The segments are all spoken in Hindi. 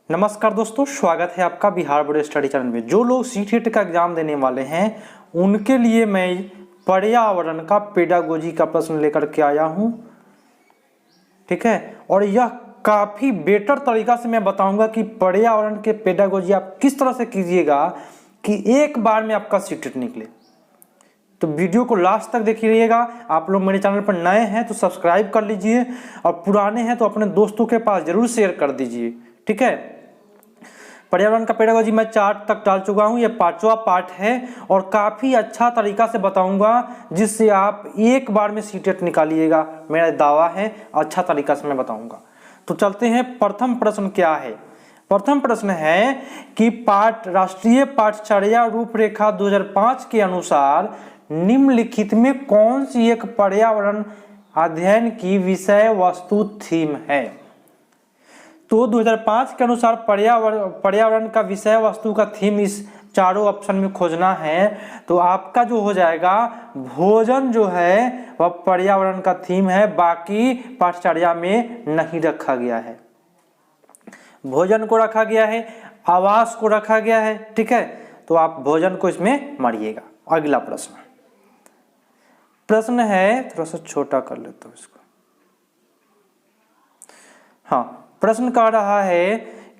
नमस्कार दोस्तों, स्वागत है आपका बिहार बोर्ड स्टडी चैनल में। जो लोग सीटेट का एग्जाम देने वाले हैं उनके लिए मैं पर्यावरण का पेडागोजी का प्रश्न लेकर के आया हूं। ठीक है, और यह काफी बेटर तरीका से मैं बताऊंगा कि पर्यावरण के पेडागोजी आप किस तरह से कीजिएगा कि एक बार में आपका सीटेट निकले। तो वीडियो को लास्ट तक देखिए रहिएगा। आप लोग मेरे चैनल पर नए हैं तो सब्सक्राइब कर लीजिए और पुराने हैं तो अपने दोस्तों के पास जरूर शेयर कर दीजिए। ठीक है, पर्यावरण का पेडागोजी मैं 4 तक डाल चुका हूं। यह 5वां पार्ट है और काफी अच्छा तरीका से बताऊंगा जिससे आप एक बार में सीटेट निकालिएगा। मेरा दावा है, अच्छा तरीका से मैं बताऊंगा। तो चलते हैं, प्रथम प्रश्न क्या है। प्रथम प्रश्न है कि राष्ट्रीय पाठचर्या रूपरेखा 2005 के अनुसार निम्नलिखित में कौन सी एक पर्यावरण अध्ययन की विषय वस्तु थीम है। तो 2005 के अनुसार पर्यावरण का विषय वस्तु का थीम इस चारों ऑप्शन में खोजना है। तो आपका जो हो जाएगा भोजन जो है वह पर्यावरण का थीम है, बाकी पाठचर्या में नहीं रखा गया है। भोजन को रखा गया है, आवास को रखा गया है। ठीक है, तो आप भोजन को इसमें मारिएगा। अगला प्रश्न है, थोड़ा सा छोटा कर लेता हूं इसको। हाँ, प्रश्न कह रहा है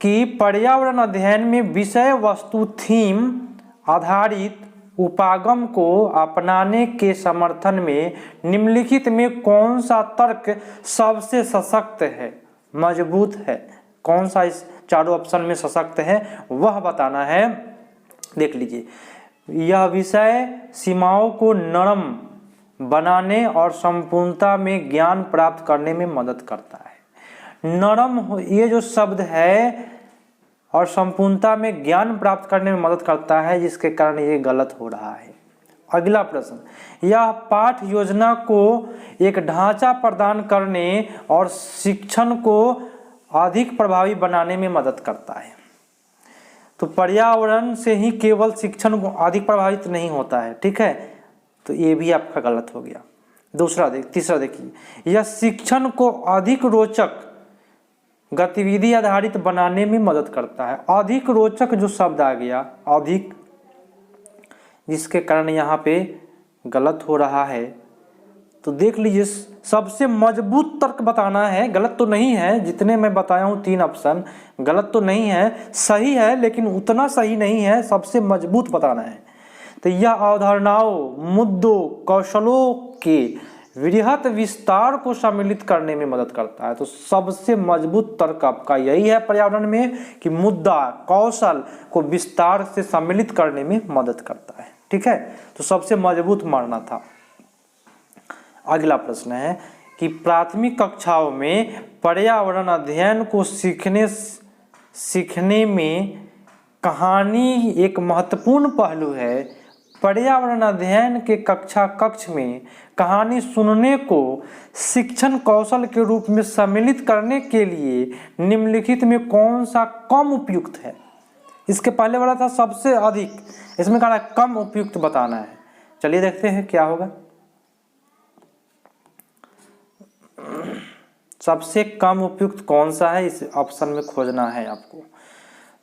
कि पर्यावरण अध्ययन में विषय वस्तु थीम आधारित उपागम को अपनाने के समर्थन में निम्नलिखित में कौन सा तर्क सबसे सशक्त है, मजबूत है। कौन सा इस चारों ऑप्शन में सशक्त है वह बताना है। देख लीजिए, यह विषय सीमाओं को नरम बनाने और संपूर्णता में ज्ञान प्राप्त करने में मदद करता है। नरम, ये जो शब्द है, और संपूर्णता में ज्ञान प्राप्त करने में मदद करता है, जिसके कारण ये गलत हो रहा है। अगला प्रश्न, यह पाठ योजना को एक ढांचा प्रदान करने और शिक्षण को अधिक प्रभावी बनाने में मदद करता है। तो पर्यावरण से ही केवल शिक्षण को अधिक प्रभावित नहीं होता है। ठीक है, तो ये भी आपका गलत हो गया। तीसरा देखिए, यह शिक्षण को अधिक रोचक गतिविधि आधारित बनाने में मदद करता है। अधिक रोचक जो शब्द आ गया, अधिक, जिसके कारण यहाँ पे गलत हो रहा है। तो देख लीजिए, सबसे मजबूत तर्क बताना है। गलत तो नहीं है, जितने मैं बताया हूँ 3 ऑप्शन गलत तो नहीं है, सही है, लेकिन उतना सही नहीं है। सबसे मजबूत बताना है। तो यह अवधारणाओं, मुद्दों, कौशलों के वृहत विस्तार को सम्मिलित करने में मदद करता है। तो सबसे मजबूत तर्क आपका यही है पर्यावरण में कि मुद्दा, कौशल को विस्तार से सम्मिलित करने में मदद करता है। ठीक है, तो सबसे मजबूत मानना था। अगला प्रश्न है कि प्राथमिक कक्षाओं में पर्यावरण अध्ययन को सीखने में कहानी एक महत्वपूर्ण पहलू है। पर्यावरण अध्ययन के कक्ष में कहानी सुनने को शिक्षण कौशल के रूप में सम्मिलित करने के लिए निम्नलिखित में कौन सा कम उपयुक्त है। इसके पहले वाला था सबसे अधिक, इसमें कहा कम उपयुक्त बताना है। चलिए देखते हैं क्या होगा। सबसे कम उपयुक्त कौन सा है, इस ऑप्शन में खोजना है आपको।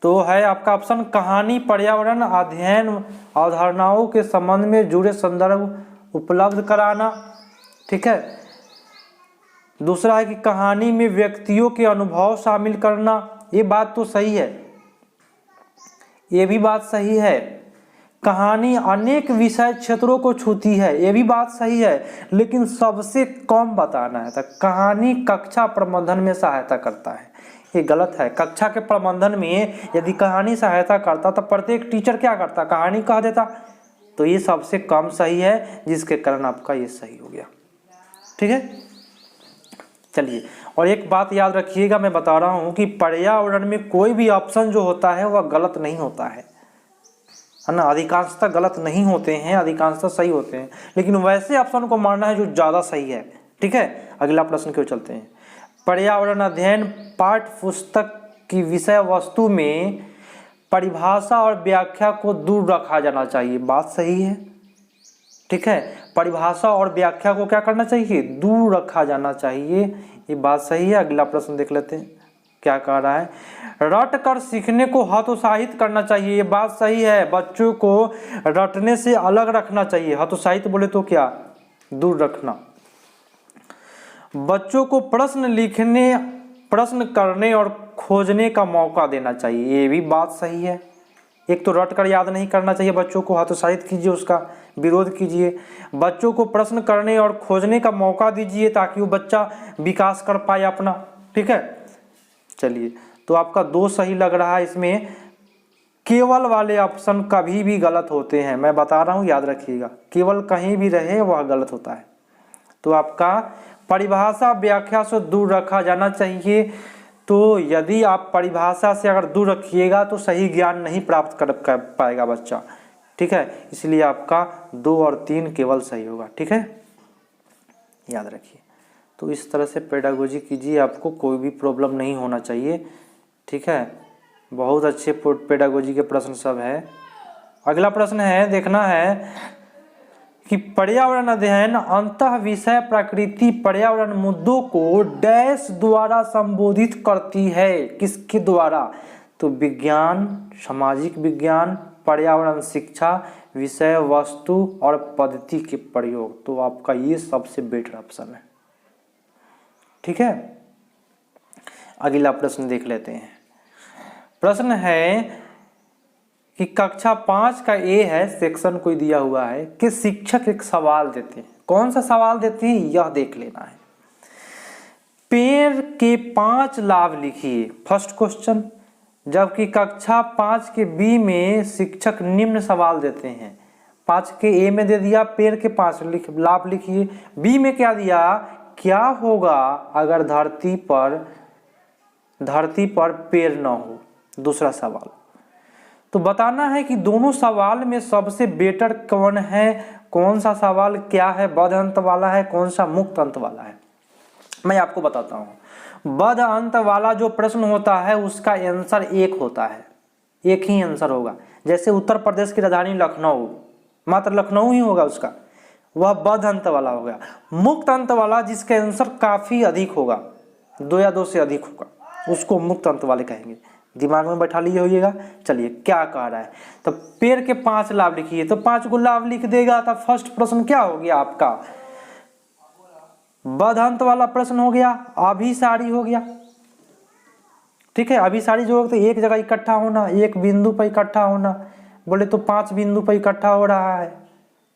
तो है आपका ऑप्शन कहानी पर्यावरण अध्ययन अवधारणाओं के संबंध में जुड़े संदर्भ उपलब्ध कराना। ठीक है, दूसरा है कि कहानी में व्यक्तियों के अनुभव शामिल करना। ये बात तो सही है, ये भी बात सही है। कहानी अनेक विषय क्षेत्रों को छूती है, ये भी बात सही है, लेकिन सबसे कम बताना है। तो कहानी कक्षा प्रबंधन में सहायता करता है, ये गलत है। कक्षा के प्रबंधन में यदि कहानी सहायता करता तो प्रत्येक टीचर क्या करता, कहानी कह देता। तो ये सबसे कम सही है, जिसके कारण आपका ये सही हो गया। ठीक है, चलिए, और एक बात याद रखिएगा, मैं बता रहा हूं कि पर्यावरण में कोई भी ऑप्शन जो होता है वह गलत नहीं होता है ना। अधिकांशतः गलत नहीं होते हैं, अधिकांशतः सही होते हैं, लेकिन वैसे ऑप्शन को मानना है जो ज्यादा सही है। ठीक है, अगला प्रश्न क्यों चलते हैं। पर्यावरण अध्ययन पाठ्य पुस्तक की विषय वस्तु में परिभाषा और व्याख्या को दूर रखा जाना चाहिए। बात सही है। ठीक है, परिभाषा और व्याख्या को क्या करना चाहिए, दूर रखा जाना चाहिए। ये बात सही है। अगला प्रश्न देख लेते हैं। क्या कह रहा है, रट कर सीखने को हतोत्साहित करना चाहिए। ये बात सही है, बच्चों को रटने से अलग रखना चाहिए। हतोत्साहित बोले तो क्या, दूर रखना। बच्चों को प्रश्न लिखने, प्रश्न करने और खोजने का मौका देना चाहिए। ये भी बात सही है। एक तो रट कर याद नहीं करना चाहिए बच्चों को, हतोत्साहित कीजिए, उसका विरोध कीजिए। बच्चों को प्रश्न करने और खोजने का मौका दीजिए ताकि वो बच्चा विकास कर पाए अपना। ठीक है, चलिए, तो आपका 2 सही लग रहा है इसमें। केवल वाले ऑप्शन कभी भी गलत होते हैं, मैं बता रहा हूँ, याद रखिएगा। केवल कहीं भी रहे वह गलत होता है। तो आपका परिभाषा व्याख्या से दूर रखा जाना चाहिए। तो यदि आप परिभाषा से अगर दूर रखिएगा तो सही ज्ञान नहीं प्राप्त कर पाएगा बच्चा। ठीक है, इसलिए आपका 2 और 3 केवल सही होगा। ठीक है, याद रखिए। तो इस तरह से पेडागोजी कीजिए, आपको कोई भी प्रॉब्लम नहीं होना चाहिए। ठीक है, बहुत अच्छे पेडागोजी के प्रश्न सब है। अगला प्रश्न है, देखना है कि पर्यावरण अध्ययन अंतः विषय प्रकृति पर्यावरण मुद्दों को डैश द्वारा संबोधित करती है। किसके द्वारा, तो विज्ञान, सामाजिक विज्ञान, पर्यावरण शिक्षा, विषय वस्तु और पद्धति के प्रयोग। तो आपका ये सबसे बेटर ऑप्शन है। ठीक है, अगला प्रश्न देख लेते हैं। प्रश्न है कि कक्षा 5 का ए है, सेक्शन कोई दिया हुआ है कि शिक्षक एक सवाल देते हैं। कौन सा सवाल देते हैं यह देख लेना है। पेड़ के 5 लाभ लिखिए, फर्स्ट क्वेश्चन। जबकि कक्षा 5 के बी में शिक्षक निम्न सवाल देते हैं। 5 के ए में दे दिया पेड़ के 5 लाभ लिखिए। बी में क्या दिया, क्या होगा अगर धरती पर पेड़ न हो, दूसरा सवाल। तो बताना है कि दोनों सवाल में सबसे बेटर कौन है, कौन सा सवाल क्या है, बद्ध अंत वाला है, कौन सा मुक्त अंत वाला है। मैं आपको बताता हूँ। बद्ध अंत वाला जो प्रश्न होता है उसका आंसर एक होता है, एक ही आंसर होगा। जैसे उत्तर प्रदेश की राजधानी लखनऊ, मात्र लखनऊ ही होगा उसका, वह बद्ध अंत वाला हो गया। मुक्त अंत वाला जिसका आंसर काफी अधिक होगा, 2 या 2 से अधिक होगा, उसको मुक्त अंत वाले कहेंगे। दिमाग में बैठा लिए होइएगा। चलिए, क्या कह रहा है, तो पेड़ के 5 लाभ लिखिए। तो 5 को लाभ लिख देगा तो फर्स्ट प्रश्न क्या हो गया आपका, बद्ध अंत वाला प्रश्न हो गया, अभिसारी हो गया। ठीक है, अभिसारी जो होता है एक जगह इकट्ठा होना, एक बिंदु पर इकट्ठा होना, बोले तो 5 बिंदु पर इकट्ठा हो रहा है।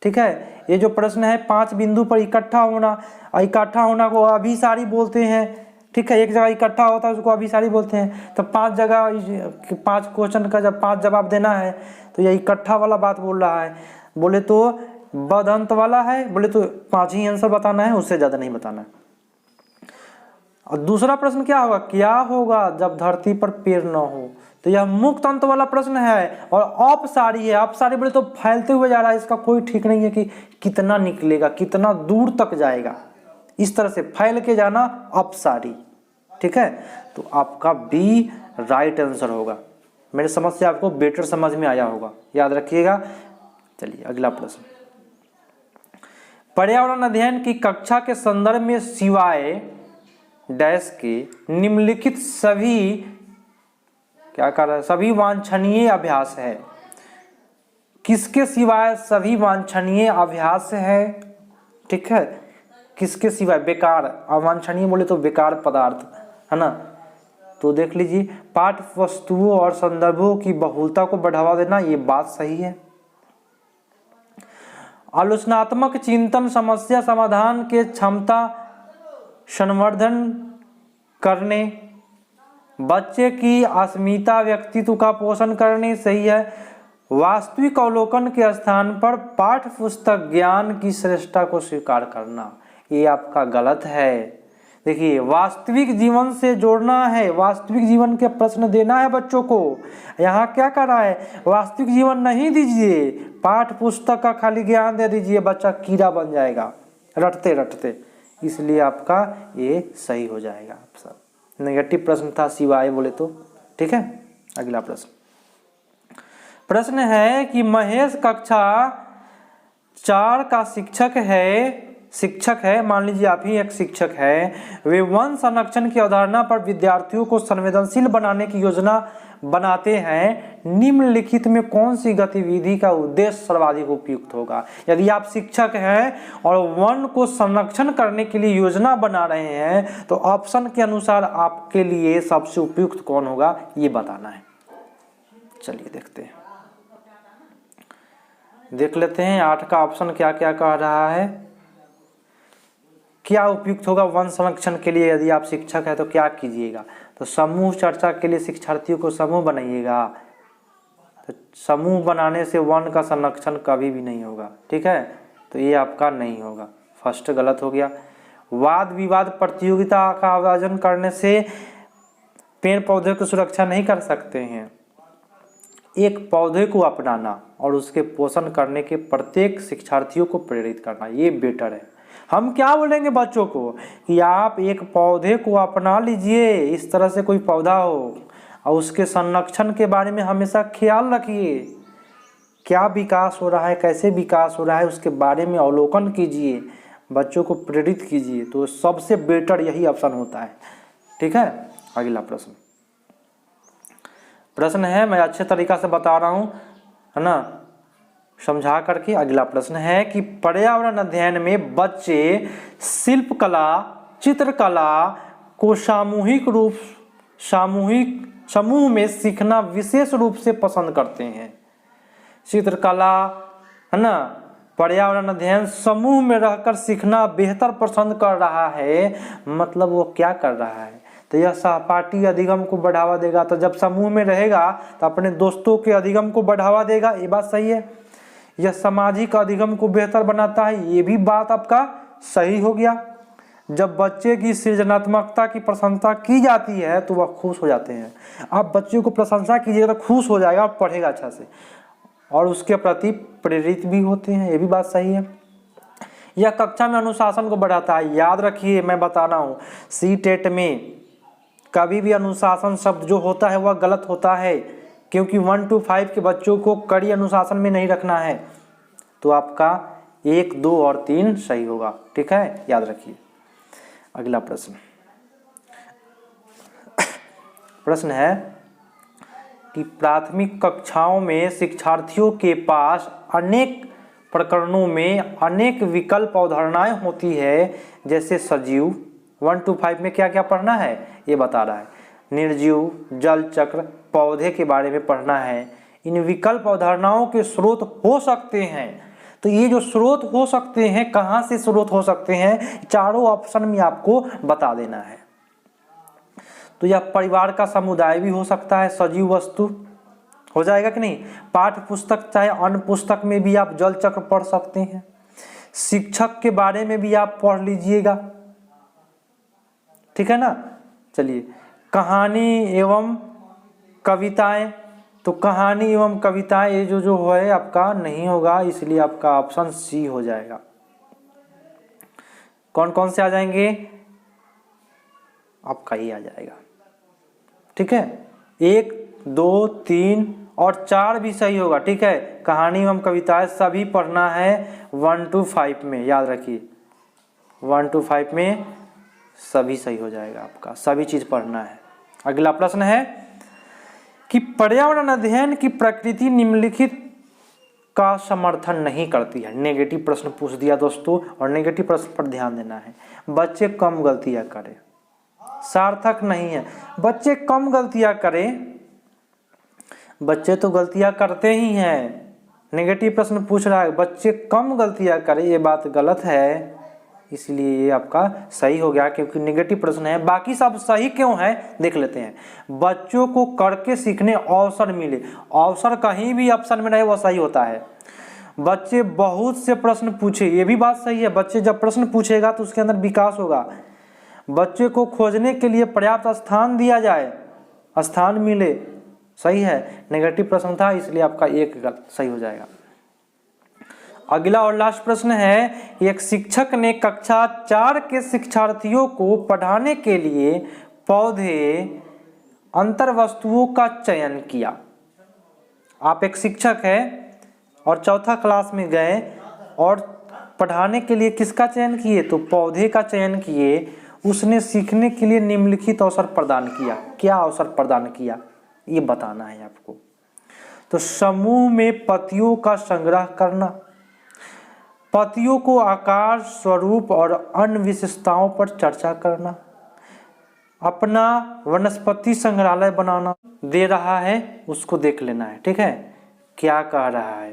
ठीक है, ये जो प्रश्न है 5 बिंदु पर इकट्ठा होना, इकट्ठा होना को अभिसारी बोलते हैं। ठीक है, एक जगह इकट्ठा होता है उसको अभिसारी बोलते हैं। तो 5 जगह 5 क्वेश्चन का जब 5 जवाब देना है तो ये इकट्ठा वाला बात बोल रहा है। बोले तो बद्ध अंत वाला है, बोले तो 5 ही आंसर बताना है, उससे ज्यादा नहीं बताना है। और दूसरा प्रश्न क्या होगा, क्या होगा जब धरती पर पेड़ न हो। तो यह मुक्त अंत वाला प्रश्न है। और अपसारी है, अपसारी बोले तो फैलते हुए जा रहा है, इसका कोई ठीक नहीं है कि कितना निकलेगा, कितना दूर तक जाएगा। इस तरह से फैल के जाना अपसारी। ठीक है, तो आपका बी राइट आंसर होगा। मेरे समझ से आपको बेटर समझ में आया होगा, याद रखिएगा। चलिए, अगला प्रश्न। पर्यावरण अध्ययन की कक्षा के संदर्भ में सिवाय डैश के निम्नलिखित सभी क्या कर रहा है, सभी वांछनीय अभ्यास है। किसके सिवाय सभी वांछनीय अभ्यास है। ठीक है, किसके सिवाय, बेकार, अवांछनीय बोले तो बेकार पदार्थ है ना। तो देख लीजिए, पाठ्य वस्तुओं और संदर्भों की बहुलता को बढ़ावा देना, ये बात सही है। आलोचनात्मक चिंतन, समस्या समाधान के क्षमता संवर्धन करने, बच्चे की अस्मिता व्यक्तित्व का पोषण करने, सही है। वास्तविक अवलोकन के स्थान पर पाठ्य पुस्तक ज्ञान की श्रेष्ठता को स्वीकार करना, ये आपका गलत है। देखिए, वास्तविक जीवन से जोड़ना है, वास्तविक जीवन के प्रश्न देना है बच्चों को। यहाँ क्या कर रहा है, वास्तविक जीवन नहीं दीजिए, पाठ्य पुस्तक का खाली ज्ञान दे दीजिए, बच्चा कीड़ा बन जाएगा रटते रटते। इसलिए आपका ये सही हो जाएगा। सब नेगेटिव प्रश्न था सिवाय बोले तो। ठीक है, अगला प्रश्न है कि महेश कक्षा 4 का शिक्षक है, शिक्षक है, मान लीजिए आप ही एक शिक्षक है, वे वन संरक्षण की अवधारणा पर विद्यार्थियों को संवेदनशील बनाने की योजना बनाते हैं, निम्नलिखित में कौन सी गतिविधि का उद्देश्य सर्वाधिक उपयुक्त होगा। यदि आप शिक्षक हैं और वन को संरक्षण करने के लिए योजना बना रहे हैं तो ऑप्शन के अनुसार आपके लिए सबसे उपयुक्त कौन होगा ये बताना है। चलिए देखते हैं, देख लेते हैं 8 का ऑप्शन क्या क्या कह रहा है। क्या उपयुक्त होगा वन संरक्षण के लिए। यदि आप शिक्षक हैं तो क्या कीजिएगा, तो समूह चर्चा के लिए शिक्षार्थियों को समूह बनाइएगा। तो समूह बनाने से वन का संरक्षण कभी भी नहीं होगा, ठीक है, तो ये आपका नहीं होगा, फर्स्ट गलत हो गया। वाद विवाद प्रतियोगिता का आयोजन करने से पेड़ पौधे की सुरक्षा नहीं कर सकते हैं। एक पौधे को अपनाना और उसके पोषण करने के प्रत्येक शिक्षार्थियों को प्रेरित करना, ये बेटर है। हम क्या बोलेंगे बच्चों को कि आप एक पौधे को अपना लीजिए, इस तरह से कोई पौधा हो, और उसके संरक्षण के बारे में हमेशा ख्याल रखिए, क्या विकास हो रहा है, कैसे विकास हो रहा है, उसके बारे में अवलोकन कीजिए, बच्चों को प्रेरित कीजिए। तो सबसे बेटर यही ऑप्शन होता है, ठीक है। अगला प्रश्न है, मैं अच्छे तरीका से बता रहा हूँ, है ना, समझा करके। अगला प्रश्न है कि पर्यावरण अध्ययन में बच्चे शिल्पकला, चित्रकला को समूह में सीखना विशेष रूप से पसंद करते हैं। चित्रकला, है ना, पर्यावरण अध्ययन समूह में रहकर सीखना बेहतर पसंद कर रहा है, मतलब वो क्या कर रहा है, तो यह सहपाठी अधिगम को बढ़ावा देगा। तो जब समूह में रहेगा तो अपने दोस्तों के अधिगम को बढ़ावा देगा, ये बात सही है। यह सामाजिक अधिगम को बेहतर बनाता है, ये भी बात आपका सही हो गया। जब बच्चे की सृजनात्मकता की प्रशंसा की जाती है तो वह खुश हो जाते हैं। आप बच्चे को प्रशंसा कीजिएगा तो खुश हो जाएगा और पढ़ेगा अच्छा से, और उसके प्रति प्रेरित भी होते हैं, ये भी बात सही है। यह कक्षा में अनुशासन को बढ़ाता है। याद रखिए, मैं बता रहा हूँ, सी-टेट में कभी भी अनुशासन शब्द जो होता है वह गलत होता है, क्योंकि 1 to 5 के बच्चों को कड़ी अनुशासन में नहीं रखना है। तो आपका 1, 2 और 3 सही होगा, ठीक है, याद रखिए। अगला प्रश्न है कि प्राथमिक कक्षाओं में शिक्षार्थियों के पास अनेक प्रकरणों में अनेक विकल्प अवधारणाएं होती है, जैसे सजीव। 1 to 5 में क्या क्या पढ़ना है ये बता रहा है। निर्जीव, जल चक्र, पौधे के बारे में पढ़ना है। इन विकल्प अवधारणाओं के स्रोत हो सकते हैं, तो ये जो स्रोत हो सकते हैं, कहाँ से स्रोत हो सकते हैं, चारों ऑप्शन में आपको बता देना है। तो यह परिवार का समुदाय भी हो सकता है, सजीव वस्तु हो जाएगा कि नहीं। पाठ्य पुस्तक चाहे अन्य पुस्तक में भी आप जल चक्र पढ़ सकते हैं। शिक्षक के बारे में भी आप पढ़ लीजिएगा, ठीक है ना। चलिए, कहानी एवं कविताएं, तो कहानी एवं कविताएं ये जो है आपका नहीं होगा, इसलिए आपका ऑप्शन सी हो जाएगा। कौन कौन से आ जाएंगे, आपका ये आ जाएगा, ठीक है। 1, 2, 3 और 4 भी सही होगा, ठीक है। कहानी एवं कविताएं सभी पढ़ना है 1 to 5 में, याद रखिए 1 to 5 में सभी सही हो जाएगा, आपका सभी चीज पढ़ना है। अगला प्रश्न है कि पर्यावरण अध्ययन की प्रकृति निम्नलिखित का समर्थन नहीं करती है। नेगेटिव प्रश्न पूछ दिया दोस्तों, और नेगेटिव प्रश्न पर ध्यान देना है। बच्चे कम गलतियां करें, सार्थक नहीं है। बच्चे कम गलतियां करें, बच्चे तो गलतियां करते ही हैं। नेगेटिव प्रश्न पूछ रहा है बच्चे कम गलतियां करें, ये बात गलत है, इसलिए ये आपका सही हो गया, क्योंकि नेगेटिव प्रश्न है। बाकी सब सही क्यों है देख लेते हैं। बच्चों को करके सीखने अवसर मिले, अवसर कहीं भी ऑप्शन में रहे वह सही होता है। बच्चे बहुत से प्रश्न पूछे, ये भी बात सही है। बच्चे जब प्रश्न पूछेगा तो उसके अंदर विकास होगा। बच्चे को खोजने के लिए पर्याप्त स्थान दिया जाए, स्थान मिले, सही है। नेगेटिव प्रश्न था, इसलिए आपका 1 गलत सही हो जाएगा। अगला और लास्ट प्रश्न है, एक शिक्षक ने कक्षा 4 के शिक्षार्थियों को पढ़ाने के लिए पौधे अंतर्वस्तुओं का चयन किया। आप एक शिक्षक है और 4th क्लास में गए और पढ़ाने के लिए किसका चयन किए? तो पौधे का चयन किए। उसने सीखने के लिए निम्नलिखित अवसर प्रदान किया। क्या अवसर प्रदान किया ये बताना है आपको। तो समूह में पत्तियों का संग्रह करना, पत्तियों को आकार, स्वरूप और अन्य विशेषताओं पर चर्चा करना, अपना वनस्पति संग्रहालय बनाना। दे रहा है उसको देख लेना है, ठीक है, क्या कह रहा है।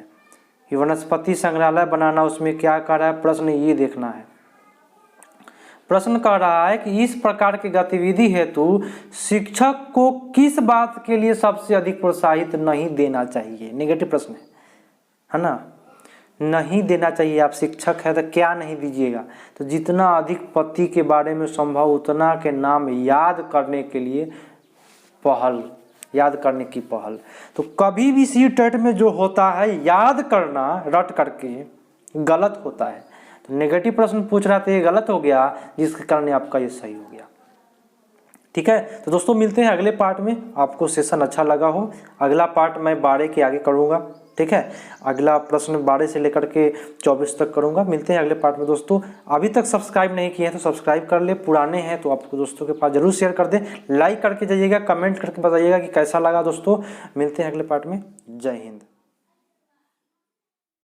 ये वनस्पति संग्रहालय बनाना, उसमें क्या कह रहा है, प्रश्न ये देखना है। प्रश्न कह रहा है कि इस प्रकार की गतिविधि हेतु शिक्षक को किस बात के लिए सबसे अधिक प्रोत्साहित नहीं देना चाहिए? नेगेटिव प्रश्न है ना, नहीं देना चाहिए। आप शिक्षक है तो क्या नहीं दीजिएगा? तो जितना अधिक पत्ती के बारे में संभव उतना के नाम याद करने के लिए पहल, याद करने की पहल। तो कभी भी सी-टेट में जो होता है याद करना रट करके गलत होता है। तो नेगेटिव प्रश्न पूछ रहा था, ये गलत हो गया, जिसके कारण आपका ये सही हो गया। ठीक है, तो दोस्तों मिलते हैं अगले पार्ट में। आपको सेशन अच्छा लगा हो, अगला पार्ट मैं 12 के आगे करूँगा। ठीक है, अगला प्रश्न 12 से लेकर के 24 तक करूँगा। मिलते हैं अगले पार्ट में दोस्तों। अभी तक सब्सक्राइब नहीं किए हैं तो सब्सक्राइब कर ले, पुराने हैं तो आपको दोस्तों के पास जरूर शेयर कर दें, लाइक करके जाइएगा, कमेंट करके बताइएगा कि कैसा लगा दोस्तों। मिलते हैं अगले पार्ट में। जय हिंद।